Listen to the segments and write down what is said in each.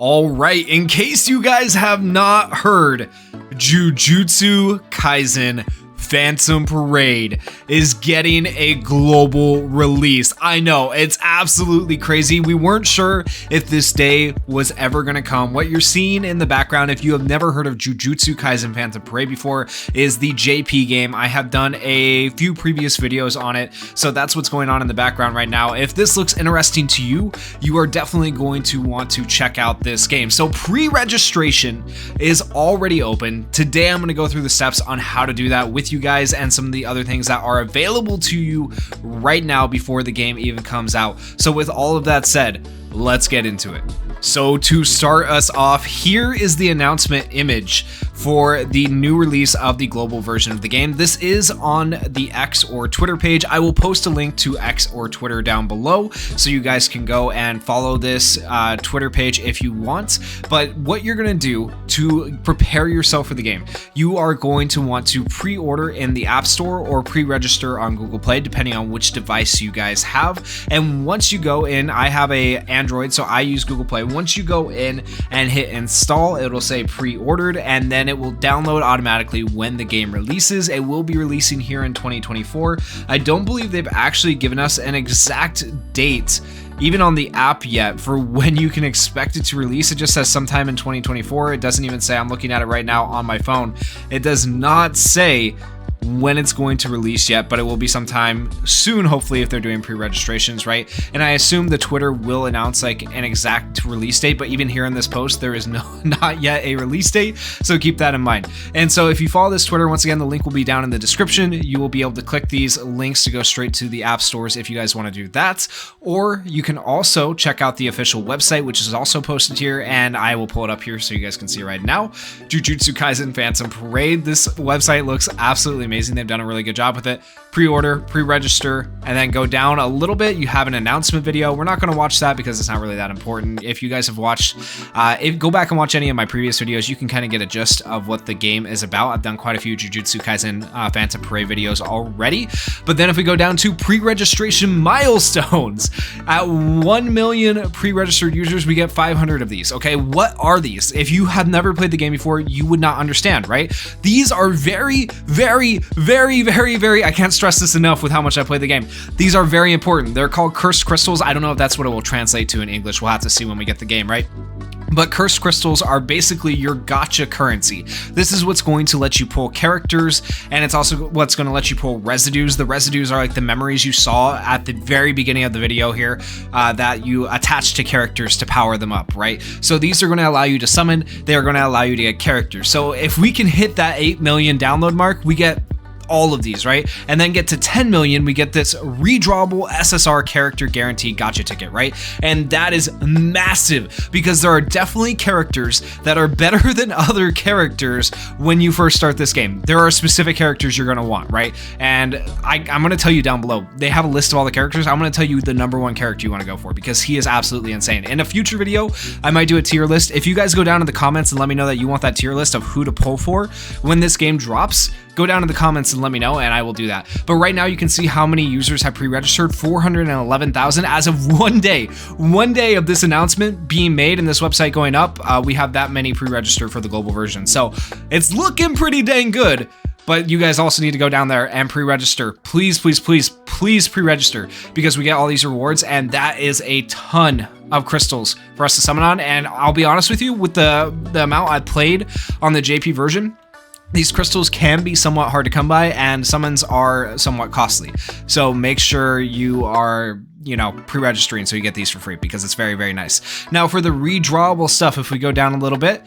All right, in case you guys have not heard, Jujutsu Kaisen Phantom Parade is getting a global release. I know, it's absolutely crazy. We weren't sure if this day was ever going to come. What you're seeing in the background, if you have never heard of Jujutsu Kaisen Phantom Parade before, is the JP game. I have done a few previous videos on it, so that's what's going on in the background right now. If this looks interesting to you, you are definitely going to want to check out this game. So pre-registration is already open. Today I'm going to go through the steps on how to do that with you guys and some of the other things that are available to you right now before the game even comes out. So with all of that said, let's get into it. So to start us off, here is the announcement image for the new release of the global version of the game. This is on the X or Twitter page. I will post a link to X or Twitter down below so you guys can go and follow this Twitter page if you want. But what you're going to do to prepare yourself for the game, you are going to want to pre-order in the App Store or pre-register on Google Play, depending on which device you guys have. And once you go in, I have a Android, so I use Google Play. Once you go in and hit install, it'll say pre-ordered, and then it will download automatically when the game releases. It will be releasing here in 2024. I don't believe they've actually given us an exact date even on the app yet for when you can expect it to release. It just says sometime in 2024. It doesn't even say. I'm looking at it right now on my phone. It does not say when it's going to release yet, but it will be sometime soon, hopefully, if they're doing pre-registrations, right? And I assume the Twitter will announce like an exact release date, but even here in this post, there is not yet a release date, so keep that in mind. And so if you follow this Twitter, once again, the link will be down in the description. You will be able to click these links to go straight to the app stores if you guys want to do that, or you can also check out the official website, which is also posted here, and I will pull it up here so you guys can see right now. Jujutsu Kaisen Phantom Parade. This website looks absolutely amazing. They've done a really good job with it. Pre-order, pre-register, and then go down a little bit. You have an announcement video. We're not going to watch that because it's not really that important. If you guys have watched, go back and watch any of my previous videos, you can kind of get a gist of what the game is about. I've done quite a few Jujutsu Kaisen Phantom Parade videos already. But then if we go down to pre-registration milestones, at 1 million pre-registered users, we get 500 of these. Okay, what are these? If you have never played the game before, you would not understand, right? These are very, very, I can't stress this enough with how much I play the game. These are very important. They're called cursed crystals. I don't know if that's what it will translate to in English. We'll have to see when we get the game, right? But cursed crystals are basically your gacha currency. This is what's going to let you pull characters, and it's also what's going to let you pull residues. The residues are like the memories you saw at the very beginning of the video here that you attach to characters to power them up, right? So these are going to allow you to summon. They are going to allow you to get characters. So if we can hit that 8 million download mark, we get all of these, right? And then get to 10 million, we get this redrawable SSR character guarantee gacha ticket, right? And that is massive because there are definitely characters that are better than other characters when you first start this game. There are specific characters you're going to want, right? And I'm going to tell you down below. They have a list of all the characters. I'm going to tell you the #1 character you want to go for because he is absolutely insane. In a future video, I might do a tier list. If you guys go down in the comments and let me know that you want that tier list of who to pull for when this game drops, go down in the comments and let me know, and I will do that. But right now, you can see how many users have pre-registered: 411,000 as of one day. One day of this announcement being made and this website going up, we have that many pre-registered for the global version. So it's looking pretty dang good. But you guys also need to go down there and pre-register. Please, please, please, please pre-register because we get all these rewards, and that is a ton of crystals for us to summon on. And I'll be honest with you, with the amount I played on the JP version, these crystals can be somewhat hard to come by, and summons are somewhat costly. So make sure you are, pre-registering so you get these for free because it's very, very nice. Now for the redrawable stuff, if we go down a little bit,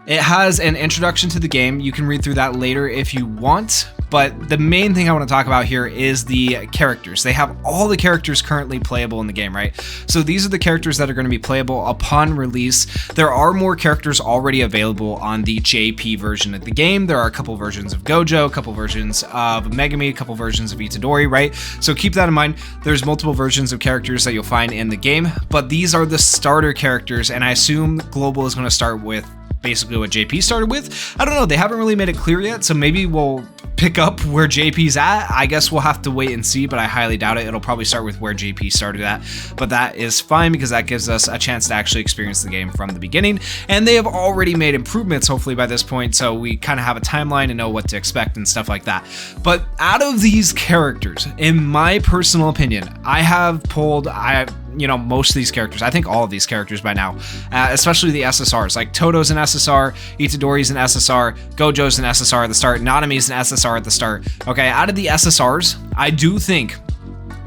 it has an introduction to the game. You can read through that later if you want, but the main thing I want to talk about here is the characters. They have all the characters currently playable in the game, right? So these are the characters that are going to be playable upon release. There are more characters already available on the JP version of the game. There are a couple versions of Gojo, a couple versions of Megami, a couple versions of Itadori, right? So keep that in mind. There's multiple versions of characters that you'll find in the game, but these are the starter characters, and I assume Global is going to start with basically what JP started with. I don't know, they haven't really made it clear yet, so maybe we'll pick up where JP's at. I guess we'll have to wait and see, but I highly doubt it. It'll probably start with where JP started at, but that is fine because that gives us a chance to actually experience the game from the beginning, and they have already made improvements hopefully by this point, so we kind of have a timeline and know what to expect and stuff like that. But out of these characters, in my personal opinion, I have pulled most of these characters. I think all of these characters by now, especially the SSRs, like Toto's an SSR, Itadori's an SSR, Gojo's an SSR at the start, Nanami's an SSR at the start. Okay, out of the SSRs, I do think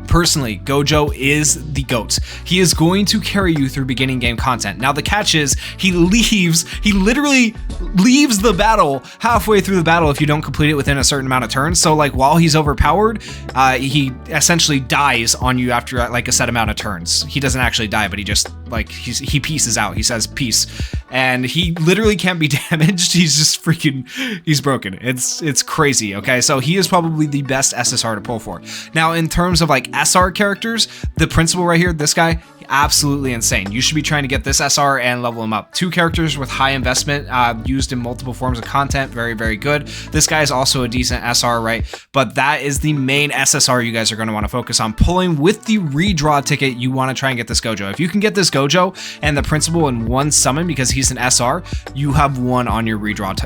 personally, Gojo is the GOAT. He is going to carry you through beginning game content. Now the catch is he literally leaves the battle halfway through the battle if you don't complete it within a certain amount of turns. So like while he's overpowered, he essentially dies on you after like a set amount of turns. He doesn't actually die, but he just he pieces out. He says peace, and he literally can't be damaged. He's just he's broken. It's crazy. Okay, so he is probably the best SSR to pull for. Now in terms of like SR characters, the principal right here, this guy, absolutely insane. You should be trying to get this SR and level him up. 2 characters with high investment, used in multiple forms of content. Very, very good. This guy is also a decent SR, right? But that is the main SSR you guys are going to want to focus on pulling with the redraw ticket. You want to try and get this Gojo. If you can get this Gojo and the principal in one summon because he's an SR, you have won on your redraw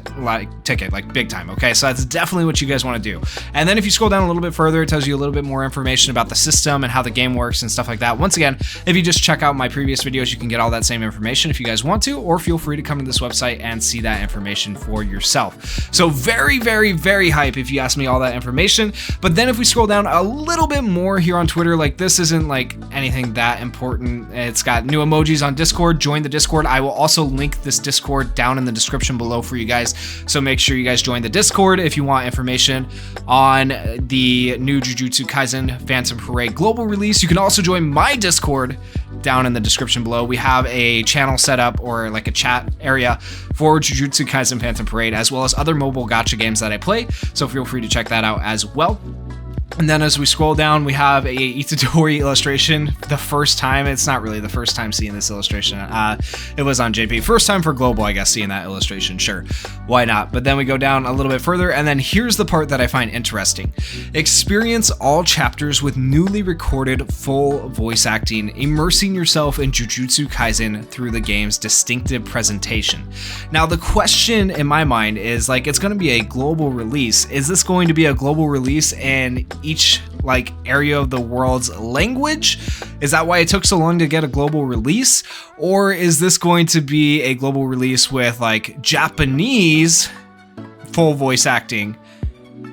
ticket, like big time. Okay, so that's definitely what you guys want to do. And then if you scroll down a little bit further, it tells you a little bit more information about the system and how the game works and stuff like that. Once again, if you just check out my previous videos, you can get all that same information if you guys want to, or feel free to come to this website and see that information for yourself. So very, very, very hype if you ask me all that information. But then if we scroll down a little bit more here on Twitter, like this isn't like anything that important. It's got new emojis on Discord. Join the Discord. I will also link this Discord down in the description below for you guys. So make sure you guys join the Discord if you want information on the new Jujutsu Kaisen Phantom Parade global release. You can also join my Discord down in the description below. We have a channel set up, or like a chat area, for Jujutsu Kaisen Phantom Parade, as well as other mobile gacha games that I play, so feel free to check that out as well. And then as we scroll down, we have a Itadori illustration. The first time, it's not really the first time seeing this illustration. It was on JP. First time for global, I guess, seeing that illustration. Sure, why not? But then we go down a little bit further, and then here's the part that I find interesting. Experience all chapters with newly recorded full voice acting, immersing yourself in Jujutsu Kaisen through the game's distinctive presentation. Now, the question in my mind is, like, it's going to be a global release. Is this going to be a global release in each like area of the world's language? Is that why it took so long to get a global release? Or is this going to be a global release with like Japanese full voice acting?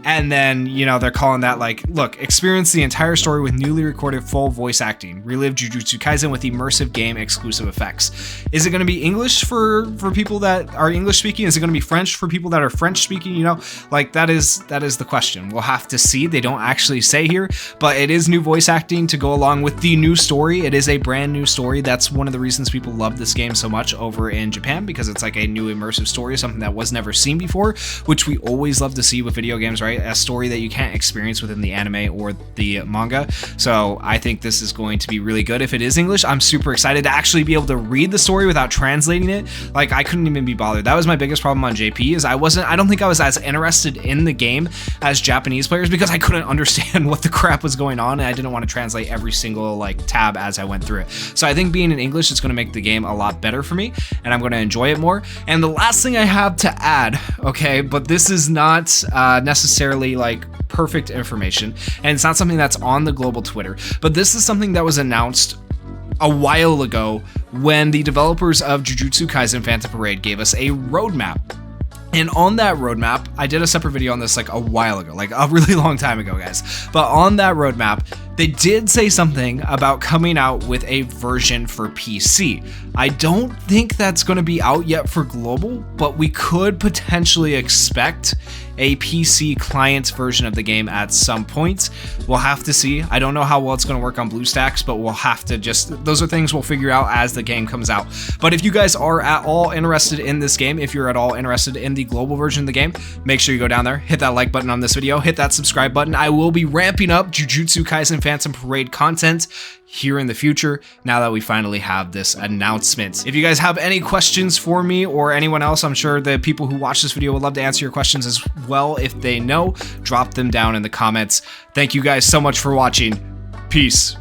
And then, you know, they're calling that like, look, experience the entire story with newly recorded full voice acting. Relive Jujutsu Kaisen with immersive game exclusive effects. Is it going to be English for people that are English speaking? Is it going to be French for people that are French speaking? You know, like that is the question. We'll have to see. They don't actually say here, but it is new voice acting to go along with the new story. It is a brand new story. That's one of the reasons people love this game so much over in Japan, because it's like a new immersive story, something that was never seen before, which we always love to see with video games, right? A story that you can't experience within the anime or the manga. So I think this is going to be really good. If it is English, I'm super excited to actually be able to read the story without translating it. Like, I couldn't even be bothered. That was my biggest problem on JP, is I don't think I was as interested in the game as Japanese players, because I couldn't understand what the crap was going on, and I didn't want to translate every single like tab as I went through it. So I think being in English is going to make the game a lot better for me, and I'm going to enjoy it more. And the last thing I have to add, okay, but this is not necessarily like perfect information, and it's not something that's on the global Twitter, but this is something that was announced a while ago when the developers of Jujutsu Kaisen Phantom Parade gave us a roadmap. And on that roadmap, I did a separate video on this like a while ago, like a really long time ago, guys. But on that roadmap, they did say something about coming out with a version for PC. I don't think that's going to be out yet for global, but we could potentially expect a PC client version of the game at some point. We'll have to see. I don't know how well it's going to work on BlueStacks, but we'll have to those are things we'll figure out as the game comes out. But if you guys are at all interested in this game, if you're at all interested in the global version of the game, make sure you go down there, hit that like button on this video, hit that subscribe button. I will be ramping up Jujutsu Kaisen some Phantom Parade content here in the future now that we finally have this announcement. If you guys have any questions for me or anyone else, I'm sure the people who watch this video would love to answer your questions as well. If they know, drop them down in the comments. Thank you guys so much for watching. Peace.